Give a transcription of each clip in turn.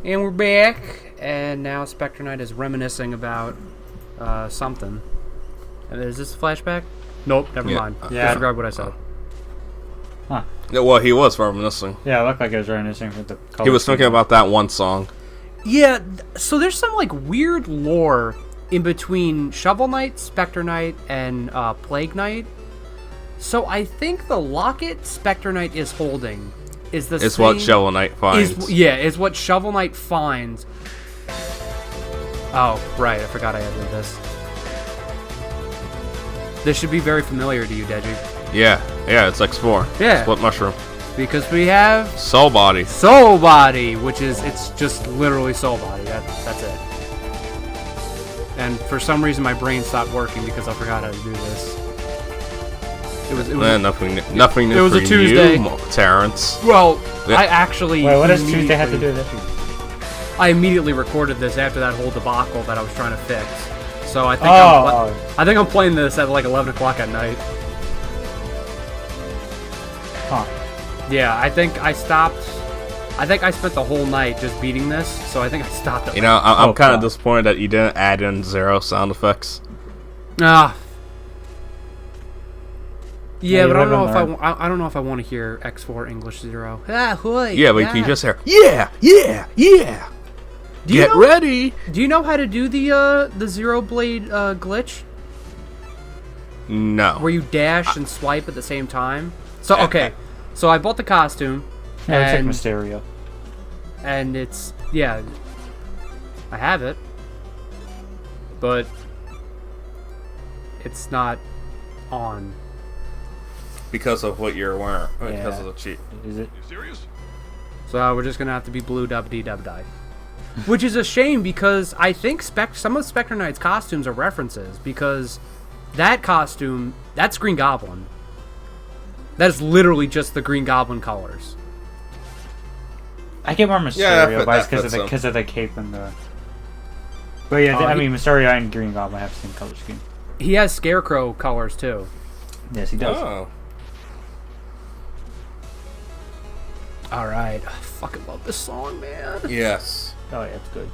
And we're back, and now Spectre Knight is reminiscing about something. Is this a flashback? Nope, never mind. Disregard what I said. Huh. Yeah, well, he was reminiscing. Yeah, it looked like it was reminiscing with the color. He was thinking about that one song. Yeah, so there's some like weird lore in between Shovel Knight, Spectre Knight, and Plague Knight. So I think the locket Spectre Knight is holding is the It's same... what Shovel Knight finds. Is what Shovel Knight finds. Oh, right, I forgot I edited this. This should be very familiar to you, Deji. Yeah, it's X4. Yeah. Split mushroom. Because we have Soul Body. Soul Body, which is, it's just literally Soul Body. That's it. And for some reason my brain stopped working because I forgot how to do this. It was nothing new it was for a Tuesday. you, Terrence. Well, Yeah. I actually... Wait, what does Tuesday have to do with it? I immediately recorded this after that whole debacle that I was trying to fix. So I think I think I'm playing this at like 11 o'clock at night. Huh. Yeah, I think I stopped. I think I spent the whole night just beating this, so I think I stopped it. You know, I'm kind of God. disappointed that you didn't add in 0 sound effects. Yeah, Yeah, but I don't you know live if and I don't know if I want to hear X4 English 0. Ah, hooey, Yeah, but you just hear, yeah. Do you Get know- ready. Do you know how to do the Zero Blade glitch No. where you dash and swipe at the same time? So okay, so I bought the costume, Yeah, it's like and Mysterio. and it's I have it, but it's not on. Because of what you're wearing. Yeah. Because of the cheat. Is it? So we're just gonna have to be blue dub dee dub die. Which is a shame because I think some of Spectre Knight's costumes are references because that costume, that's Green Goblin. That is literally just the Green Goblin colors. I get more Mysterio, Yeah, but it's that fits because of the cape and the. But yeah, I mean Mysterio and Green Goblin have the same color scheme. He has Scarecrow colors too. Yes, he does. Oh. All right, I fucking love this song, man. Yes. Oh yeah, it's good.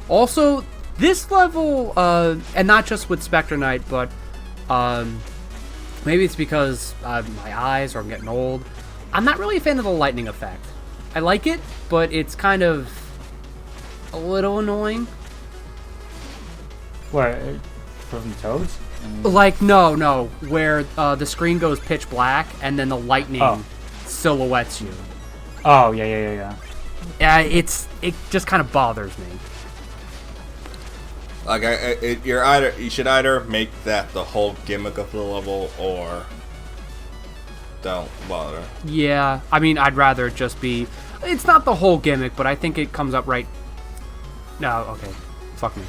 Also, this level, and not just with Spectre Knight, but maybe it's because my eyes or I'm getting old. I'm not really a fan of the lightning effect. I like it, but it's kind of a little annoying. What? From Toads? I mean, Like, no, where the screen goes pitch black and then the lightning silhouettes you. oh yeah. It just kind of bothers me. Like, you should either make that the whole gimmick of the level or don't bother. Yeah, I mean, I'd rather it just be... It's not the whole gimmick, but I think it comes up right... No, okay. Fuck me.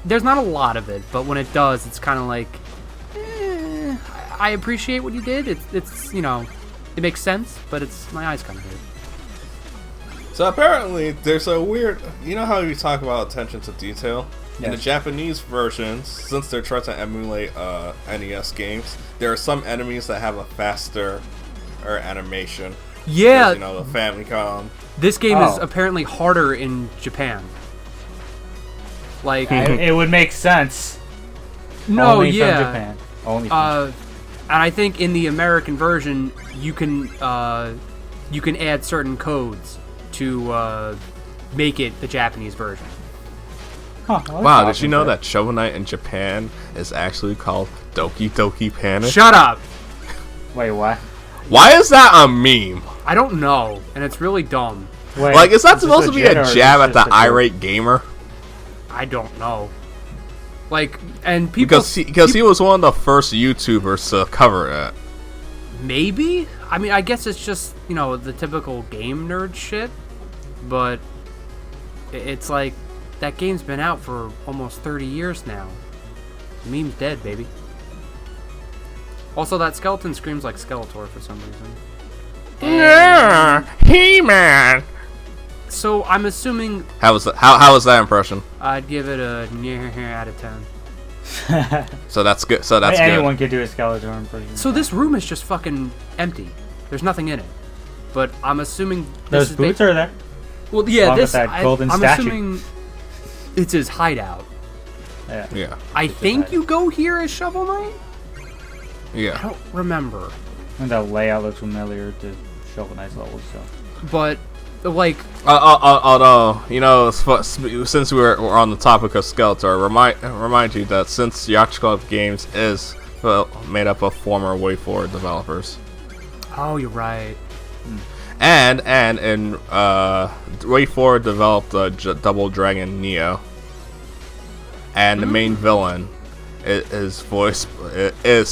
There's not a lot of it, but when it does, it's kind of like... I appreciate what you did. It's you know, it makes sense, but it's... My eyes kind of hurt. So apparently, there's a weird... You know how you talk about attention to detail? In the Yes. Japanese versions, since they're trying to emulate NES games, there are some enemies that have a faster animation. Yeah, You know, the Famicom. this game is Oh. apparently harder in Japan. Like... it would make sense. no, Only yeah. from Japan. Only. From And I think in the American version, you can add certain codes to make it the Japanese version. Huh, well, Wow, that's did you know awesome. that Shovel Knight in Japan is actually called Doki Doki Panic? Shut up! Wait, what? Why is that a meme? I don't know, and it's really dumb. Wait, Like, is that this supposed to be legit, a or is jab this at just the a joke? irate gamer? I don't know. Like, and people... Because he was one of the first YouTubers to cover it. Maybe? I mean, I guess it's just, you know, the typical game nerd shit, but it's like, that game's been out for almost 30 years now. The meme's dead, baby. Also, that skeleton screams like Skeletor for some reason. Yeah, He-Man. So, I'm assuming How was that impression? I'd give it a out of 10. So that's good. So that's Anyone good. could do a Skeletor impression. So this room is just fucking empty. There's nothing in it. but I'm assuming Those boots are there. well, yeah, along with this that golden I'm statue. assuming it's his hideout. Yeah. Yeah. I It's his think hideout. you go here as Shovel Knight. I Yeah. don't remember, And the layout looks familiar to Shovel Knight's levels, so. but like Although, you know, since we're on the topic of Skeletor, remind you that since Yacht Club Games is made up of former WayForward developers, oh, you're right. and WayForward developed Double Dragon Neo, and the main villain is basically a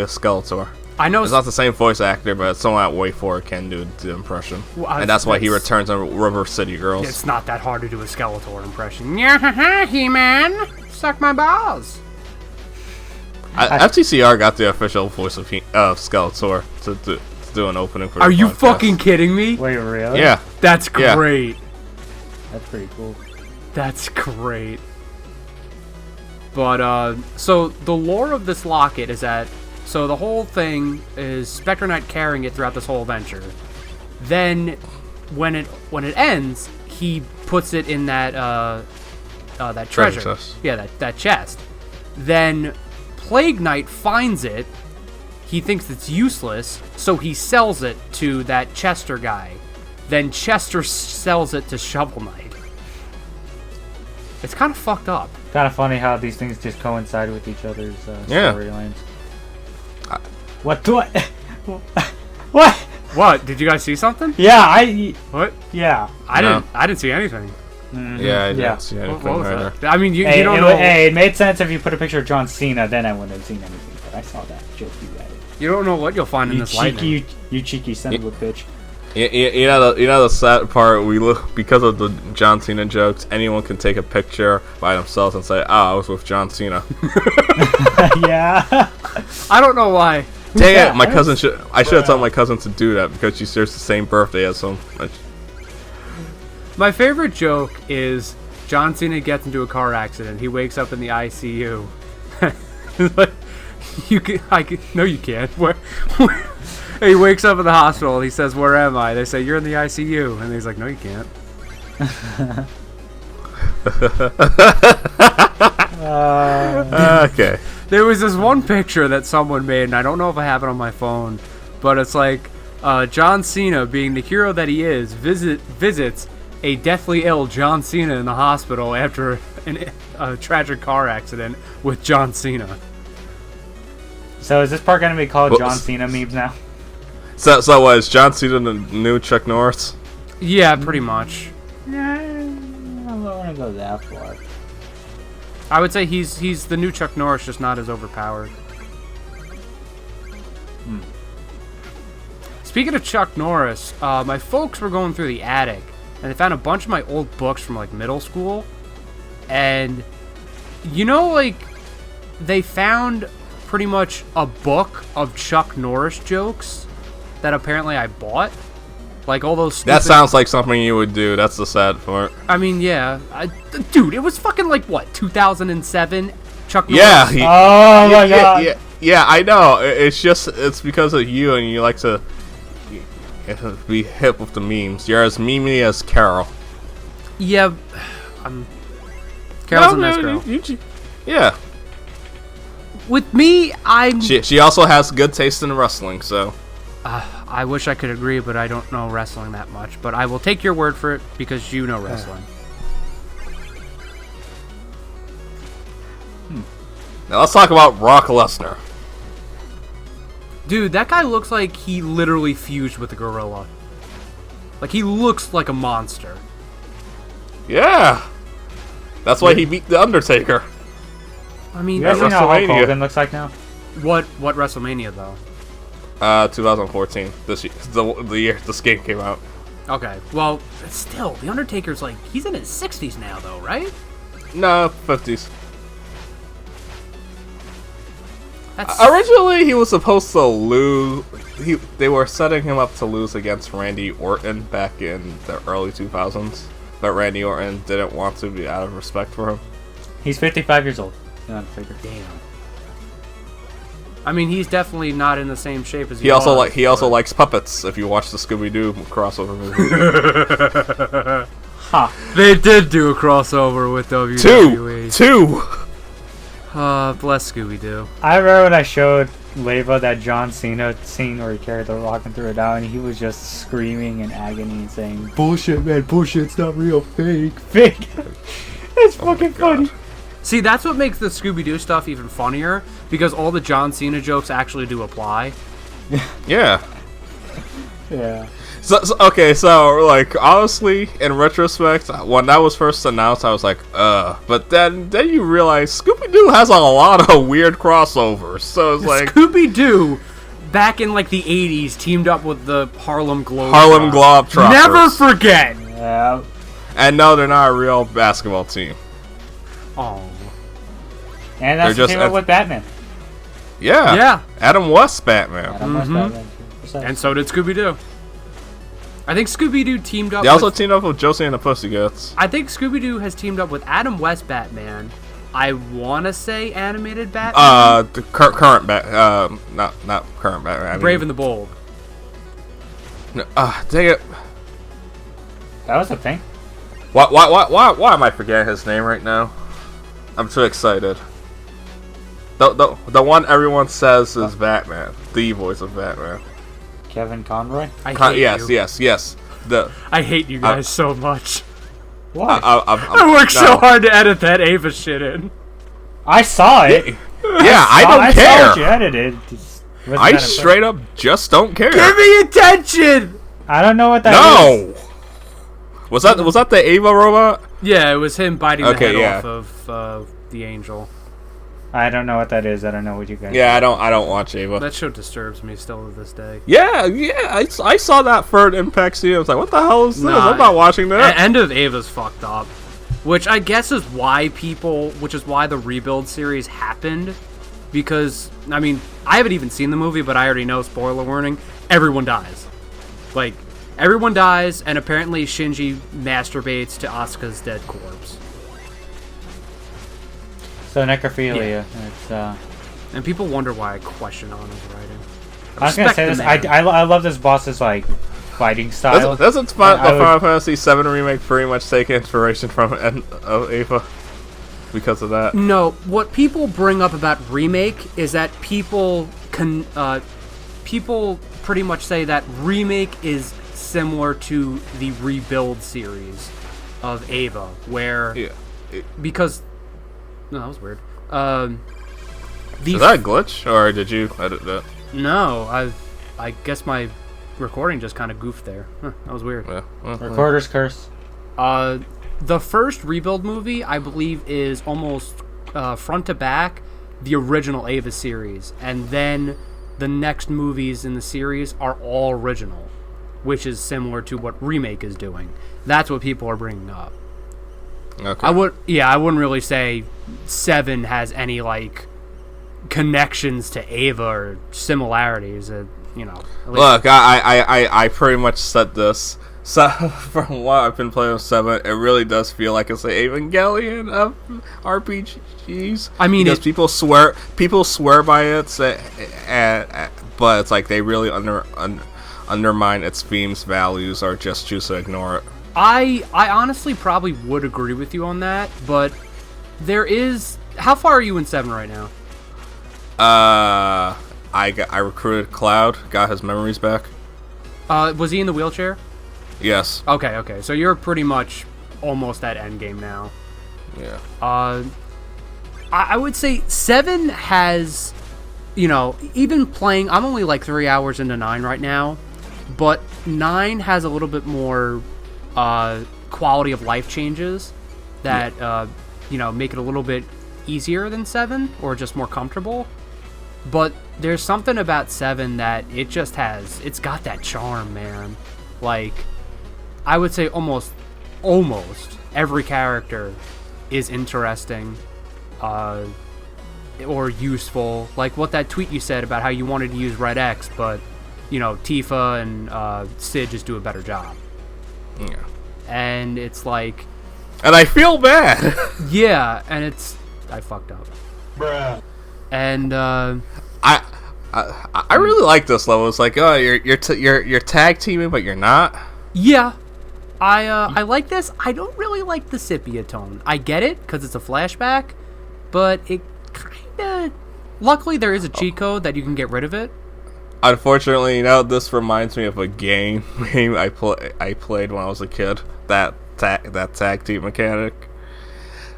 Skeletor. I know. It's not the same voice actor, but someone at WayForward can do the impression, Well, and that's why he that's- returns in River City Girls. It's not that hard to do a Skeletor impression. Yeah, He-Man, suck my balls. FTCR got the official voice of Skeletor to do an opening for. Are the you podcast. fucking kidding me? Wait, really? Yeah. That's Yeah. great. That's pretty cool. That's great. But so the lore of this locket is that so the whole thing is Spectre Knight carrying it throughout this whole adventure. Then when it ends, he puts it in that that treasure. chest. Yeah, that chest. Then Plague Knight finds it. He thinks it's useless, so he sells it to that Chester guy. Then Chester sells it to Shovel Knight. It's kind of fucked up. Kind of funny how these things just coincide with each other's Yeah. storylines. What do I? What? What? Did you guys see something? Yeah, What? yeah. I No. didn't. I didn't see anything. Mhm. Yeah, I didn't Yeah. see What, anything what was either. that? I mean, you Hey, don't it, know. hey, it made sense if you put a picture of John Cena, then I wouldn't have seen anything. But I saw that joke you added. You don't know what you'll find in You this lightning. you cheeky son of a bitch. You know the sad part. We look because of the John Cena jokes. Anyone can take a picture by themselves and say, "Ah, I was with John Cena." Yeah. I don't know why. Dang that? it! My cousin should. I should have told Wow. my cousin to do that because she shares the same birthday as him. My favorite joke is John Cena gets into a car accident. He wakes up in the ICU. Like, no, you can't. Where? He wakes up in the hospital. He says, "Where am I?" They say, "You're in the ICU," and he's like, "No, you can't." Okay. There was this one picture that someone made, and I don't know if I have it on my phone, but it's like John Cena, being the hero that he is, visits a deathly ill John Cena in the hospital after a tragic car accident with John Cena. So is this part gonna be called Well, John Cena memes now? So was John Cena the new Chuck Norris? Yeah, pretty much. Yeah, I'm not gonna go that far. I would say he's the new Chuck Norris, just not as overpowered. Speaking of Chuck Norris, my folks were going through the attic, and they found a bunch of my old books from, like, middle school. And, you know, like, they found pretty much a book of Chuck Norris jokes that apparently I bought. Like, all those stupid... That sounds like something you would do. That's the sad part. I mean, yeah. Dude, it was fucking, like, what, 2007? Chuck Norris? Yeah. Oh my god. Yeah, I know. It's because of you, and you like to be hip with the memes. You're as memey as Carol. Yeah, Carol's a nice girl. Yeah. With me, I'm... She also has good taste in wrestling, so. I wish I could agree, but I don't know wrestling that much. But I will take your word for it because you know wrestling. Now let's talk about Brock Lesnar. Dude, that guy looks like he literally fused with a gorilla. Like, he looks like a monster. Yeah. That's why he beat The Undertaker. I mean, You guys know how Hulk WrestleMania. Hogan looks like now? what WrestleMania, though? 2014. The year this game came out. Okay, well, still, The Undertaker's like, he's in his 60s now, though, right? No, 50s. That's... Originally, he was supposed to lose. They were setting him up to lose against Randy Orton back in the early 2000s, but Randy Orton didn't want to be out of respect for him. He's 55 years old. Yeah, figure. Damn. I mean, he's definitely not in the same shape as He also was, likes puppets. If you watch the Scooby-Doo crossover movie. Huh. They did do a crossover with WWE. Two. Bless Scooby-Doo. I remember when I showed Leva that John Cena scene where he carried the rock and threw it down, and he was just screaming in agony and saying, "Bullshit, man! Bullshit! It's not real. Fake. Fake." It's fucking funny. See, that's what makes the Scooby-Doo stuff even funnier, because all the John Cena jokes actually do apply. Yeah. Yeah. So, okay, so, like, honestly, in retrospect, when that was first announced, I was like, but then you realize Scooby-Doo has a lot of weird crossovers, so it's like... Scooby-Doo, back in, like, the 80s, teamed up with the Harlem Globetrotters. Harlem Globetrotters. Never forget! Yeah. And no, they're not a real basketball team. Oh. And that's They're the just same with Batman. Yeah. Yeah. Adam West Batman. Adam West Batman. And so did Scooby-Doo. I think Scooby-Doo teamed up They also teamed up with Josie and the Pussycats. I think Scooby-Doo has teamed up with Adam West Batman. I want to say animated Batman. The current not current Batman. I mean, Brave and the Bold. Dang it. That was a thing. Why am I forgetting his name right now? I'm too excited. The one everyone says is Batman. The voice of Batman. Kevin Conroy. I hate you. Yes. I hate you guys so much. Why? I worked so hard to edit that Ava shit in. I saw it. Yeah, I don't I care. saw what you edited. I straight up just don't care. Give me attention! I don't know what that is. No. Was that the Ava robot? Yeah, it was him biting the Okay, head yeah. off of the angel. I don't know what that is. I don't know what you guys. Yeah, I don't watch Ava. That show disturbs me still to this day. Yeah. I saw that third Impact scene. I was like, what the hell is this? Nah, I'm not watching that. End of Ava's fucked up. Which I guess is why the Rebuild series happened. Because, I mean, I haven't even seen the movie, but I already know, spoiler warning, everyone dies. Like, everyone dies, and apparently Shinji masturbates to Asuka's dead corpse. So necrophilia. Yeah. It's And people wonder why I question on his writing. I was gonna say this. I love this boss's like fighting style. Doesn't Final Fantasy VII Remake pretty much take inspiration from Ava because of that? No, what people bring up about Remake is that people pretty much say that Remake is similar to the Rebuild series of Ava, where because no, that was weird. Is that a glitch, or did you edit that? No, I guess my recording just kind of goofed there. Huh, that was weird. Yeah. Recorder's curse. The first Rebuild movie, I believe, is almost front to back the original Ava series, and then the next movies in the series are all original, which is similar to what Remake is doing. That's what people are bringing up. Okay. I wouldn't really say 7 has any like connections to Ava or similarities. Look, I pretty much said this. So from what I've been playing with 7, it really does feel like it's an Evangelion of RPGs. I mean, because people swear by it, but it's like they really undermine its themes, values, or just choose to ignore it. I honestly probably would agree with you on that, but there is... How far are you in 7 right now? I recruited Cloud, got his memories back. Was he in the wheelchair? Yes. Okay. So you're pretty much almost at endgame now. Yeah. I would say 7 has, even playing... I'm only like 3 hours into 9 right now, but 9 has a little bit more... quality of life changes that make it a little bit easier than 7 or just more comfortable, but there's something about 7 that it's got that charm, man. Like, I would say almost every character is interesting or useful, like what that tweet you said about how you wanted to use Red X, but Tifa and Sid just do a better job. Yeah. And it's like... And I feel bad! Yeah, and I fucked up. Bruh. And, I really like this level. It's like, oh, you're tag teaming, but you're not. Yeah, I like this. I don't really like the sepia tone. I get it because it's a flashback, but it kind of. Luckily, there is a cheat code that you can get rid of it. Unfortunately, this reminds me of a game I played when I was a kid. That tag team mechanic.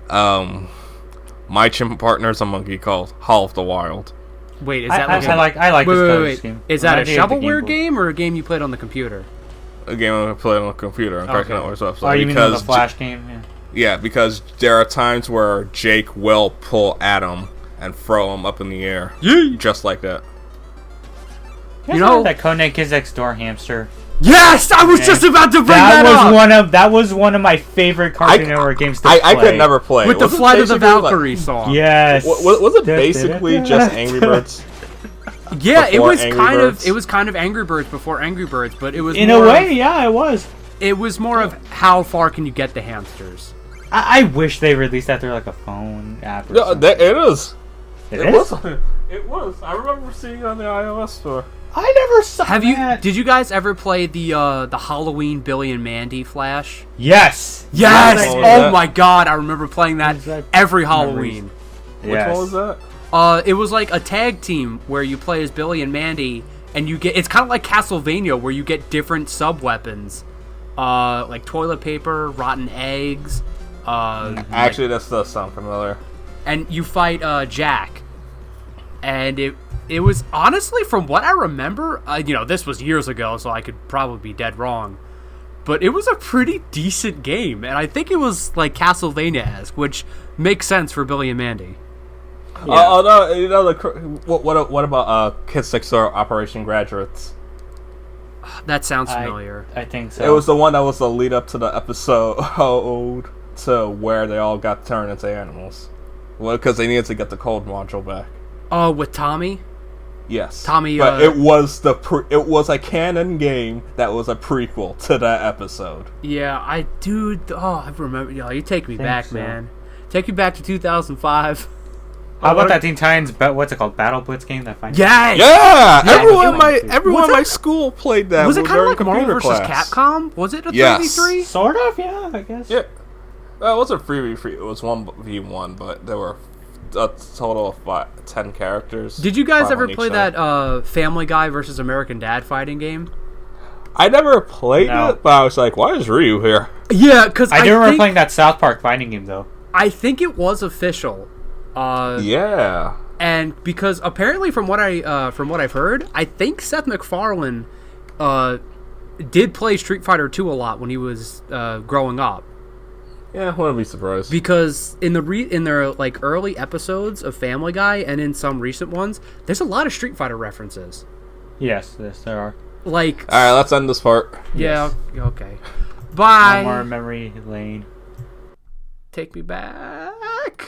My gym partner is a monkey called Hall of the Wild. Wait, is that I like this wait. scheme. Is that a shovelware game or a game you played on the computer? A game I played on the computer on Cartoon Network's website. Oh, you mean the Flash game? Yeah. Yeah, because there are times where Jake will pull Adam and throw him up in the air. Yeah. Just like that. You know that Codename Kids Next Door hamster? Yes! I was just about to bring that up! That was one of my favorite Cartoon Network games to play. I could never play. With the Flight of the Valkyrie song. Yes. Was it basically just Angry Birds? Yeah, it was kind of Angry Birds before Angry Birds, but it was in a way, yeah, it was. It was more of how far can you get the hamsters. I wish they released that through like a phone app. Or No, it is. It is? It was. I remember seeing it on the iOS store. I never saw that. Did you guys ever play the Halloween Billy and Mandy Flash? Yes. Yes. Oh my God, I remember playing that every Halloween. Which one was that? It was like a tag team where you play as Billy and Mandy, and you get. It's kind of like Castlevania where you get different sub weapons, like toilet paper, rotten eggs. Actually, that does sound familiar. And you fight Jack, and it was honestly, from what I remember, this was years ago, so I could probably be dead wrong, but it was a pretty decent game, and I think it was like Castlevania-esque, which makes sense for Billy and Mandy. Yeah. No, what about Kids Next Door Operation Graduates? That sounds familiar. I think so. It was the one that was the lead up to the episode to where they all got turned into animals. Well, because they needed to get the cold module back. Oh, with Tommy? Yes. Tommy, but it was it was a canon game that was a prequel to that episode. Yeah, I remember. You take me back, man. Take me back to 2005. How about that Teen Titans? What's it called? Battle Blitz game that finds. Yes! Yeah. Everyone in my school played that. Was it kind of like computer Marvel vs. class. Capcom? Was it a 3v3? Yes. Sort of. Yeah, I guess. Yeah. Well, it wasn't 3v3. It was 1v1, but there were a total of 10 characters. Did you guys ever play that Family Guy versus American Dad fighting game? I never played it, but I was like, why is Ryu here? Yeah, because I do remember playing that South Park fighting game, though. I think it was official. Yeah. And because apparently, from what I've heard, I think Seth MacFarlane did play Street Fighter 2 a lot when he was growing up. Yeah, wouldn't be surprised. Because in their like early episodes of Family Guy and in some recent ones, there's a lot of Street Fighter references. Yes, there are. Like, all right, let's end this part. Yeah. Yes. Okay. Bye. No more memory lane. Take me back.